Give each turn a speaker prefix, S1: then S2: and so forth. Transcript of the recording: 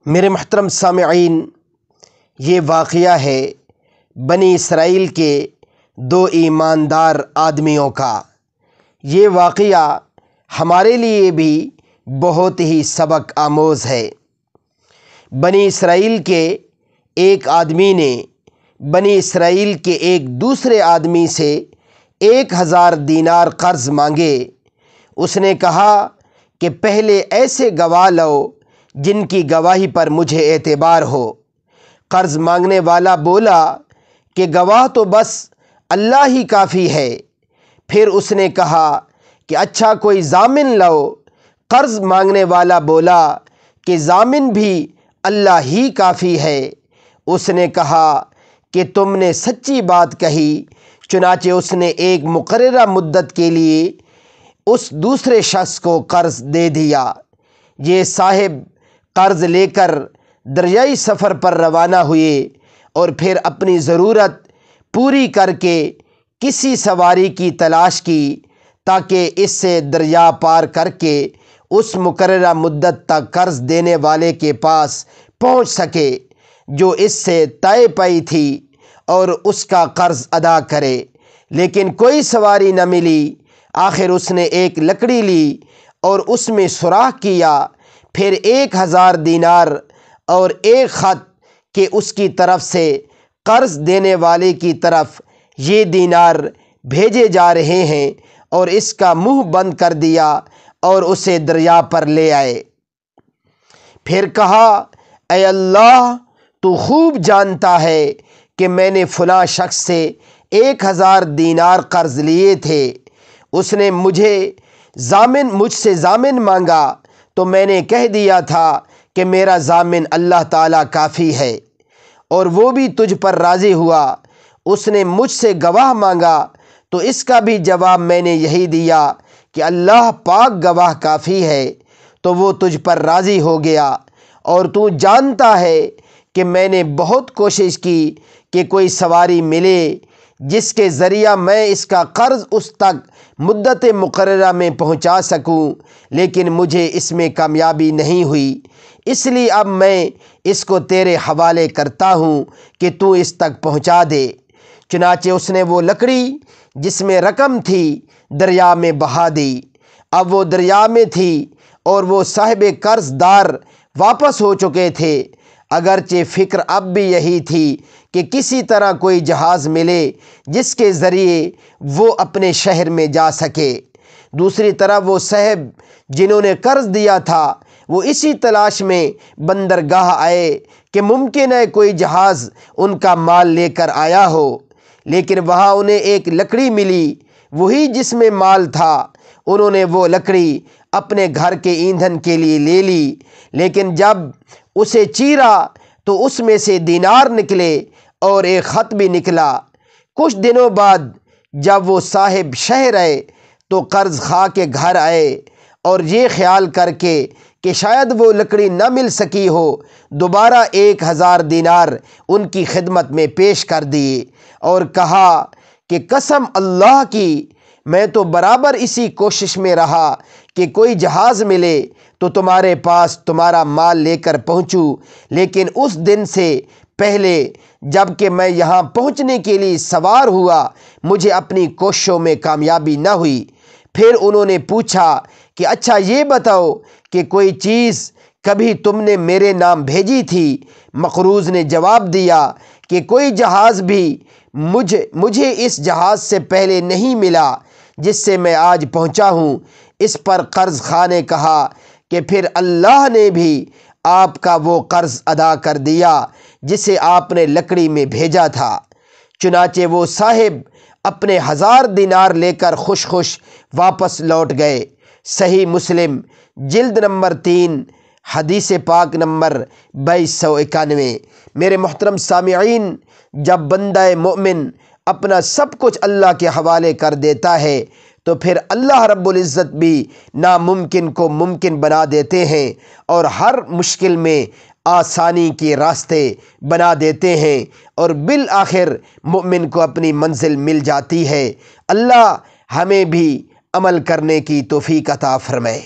S1: میرے محترم سامعین، یہ واقعہ ہے بنی اسرائیل کے دو ایماندار آدمیوں کا۔ یہ واقعہ ہمارے لیے بھی بہت ہی سبق آموز ہے۔ بنی اسرائیل کے ایک آدمی نے بنی اسرائیل کے ایک دوسرے آدمی سے 1000 دینار قرض مانگے۔ اس نے کہا کہ پہلے ایسے گواہ لاؤ جن کی گواہی پر مجھے اعتبار ہو۔ قرض مانگنے والا بولا کہ گواہ تو بس اللہ ہی کافی ہے۔ پھر اس نے کہا کہ اچھا کوئی ضامن لاؤ۔ قرض مانگنے والا بولا کہ ضامن بھی اللہ ہی کافی ہے۔ اس نے کہا کہ تم نے سچی بات کہی۔ چنانچہ اس نے ایک مقررہ مدت کے لیے اس دوسرے شخص کو قرض دے دیا۔ یہ صاحب قرض لے کر دریائی سفر پر روانہ ہوئے اور پھر اپنی ضرورت پوری کر کے کسی سواری کی تلاش کی تاکہ اس سے دریا پار کر کے اس مقررہ مدت تک قرض دینے والے کے پاس پہنچ سکے جو اس سے طے پائی تھی اور اس کا قرض ادا کرے، لیکن کوئی سواری نہ ملی۔ آخر اس نے ایک لکڑی لی اور اس میں سوراخ کیا، پھر 1000 دینار اور ایک خط کہ اس کی طرف سے قرض دینے والے کی طرف یہ دینار بھیجے جا رہے ہیں، اور اس کا منہ بند کر دیا اور اسے دریا پر لے آئے۔ پھر کہا، اے اللہ، تو خوب جانتا ہے کہ میں نے فلاں شخص سے 1000 دینار قرض لیے تھے۔ اس نے مجھ سے ضامن مانگا تو میں نے کہہ دیا تھا کہ میرا ضامن اللہ تعالیٰ کافی ہے، اور وہ بھی تجھ پر راضی ہوا۔ اس نے مجھ سے گواہ مانگا تو اس کا بھی جواب میں نے یہی دیا کہ اللہ پاک گواہ کافی ہے، تو وہ تجھ پر راضی ہو گیا۔ اور تو جانتا ہے کہ میں نے بہت کوشش کی کہ کوئی سواری ملے جس کے ذریعہ میں اس کا قرض اس تک مدت مقررہ میں پہنچا سکوں، لیکن مجھے اس میں کامیابی نہیں ہوئی۔ اس لیے اب میں اس کو تیرے حوالے کرتا ہوں کہ تو اس تک پہنچا دے۔ چنانچہ اس نے وہ لکڑی جس میں رقم تھی دریا میں بہا دی۔ اب وہ دریا میں تھی اور وہ صاحب قرض دار واپس ہو چکے تھے، اگرچہ فکر اب بھی یہی تھی کہ کسی طرح کوئی جہاز ملے جس کے ذریعے وہ اپنے شہر میں جا سکے۔ دوسری طرف وہ صاحب جنہوں نے قرض دیا تھا وہ اسی تلاش میں بندرگاہ آئے کہ ممکن ہے کوئی جہاز ان کا مال لے کر آیا ہو، لیکن وہاں انہیں ایک لکڑی ملی، وہی جس میں مال تھا۔ انہوں نے وہ لکڑی اپنے گھر کے ایندھن کے لیے لے لی، لیکن جب اسے چیرا تو اس میں سے دینار نکلے اور ایک خط بھی نکلا۔ کچھ دنوں بعد جب وہ صاحب شہر آئے تو قرض خواہ کے گھر آئے اور یہ خیال کر کے کہ شاید وہ لکڑی نہ مل سکی ہو، دوبارہ 1000 دینار ان کی خدمت میں پیش کر دیے اور کہا کہ قسم اللہ کی، میں تو برابر اسی کوشش میں رہا کہ کوئی جہاز ملے تو تمہارے پاس تمہارا مال لے کر پہنچوں، لیکن اس دن سے پہلے جب کہ میں یہاں پہنچنے کے لیے سوار ہوا مجھے اپنی کوششوں میں کامیابی نہ ہوئی۔ پھر انہوں نے پوچھا کہ اچھا یہ بتاؤ کہ کوئی چیز کبھی تم نے میرے نام بھیجی تھی؟ مقروض نے جواب دیا کہ کوئی جہاز بھی مجھے اس جہاز سے پہلے نہیں ملا جس سے میں آج پہنچا ہوں۔ اس پر قرض خواہ نے کہا کہ پھر اللہ نے بھی آپ کا وہ قرض ادا کر دیا جسے آپ نے لکڑی میں بھیجا تھا۔ چنانچہ وہ صاحب اپنے 1000 دینار لے کر خوش خوش واپس لوٹ گئے۔ صحیح مسلم جلد نمبر 3 حدیث پاک نمبر 2291۔ میرے محترم سامعین، جب بندہ مومن اپنا سب کچھ اللہ کے حوالے کر دیتا ہے تو پھر اللہ رب العزت بھی ناممکن کو ممکن بنا دیتے ہیں اور ہر مشکل میں آسانی کے راستے بنا دیتے ہیں، اور بالآخر مومن کو اپنی منزل مل جاتی ہے۔ اللہ ہمیں بھی عمل کرنے کی توفیق عطا فرمائے۔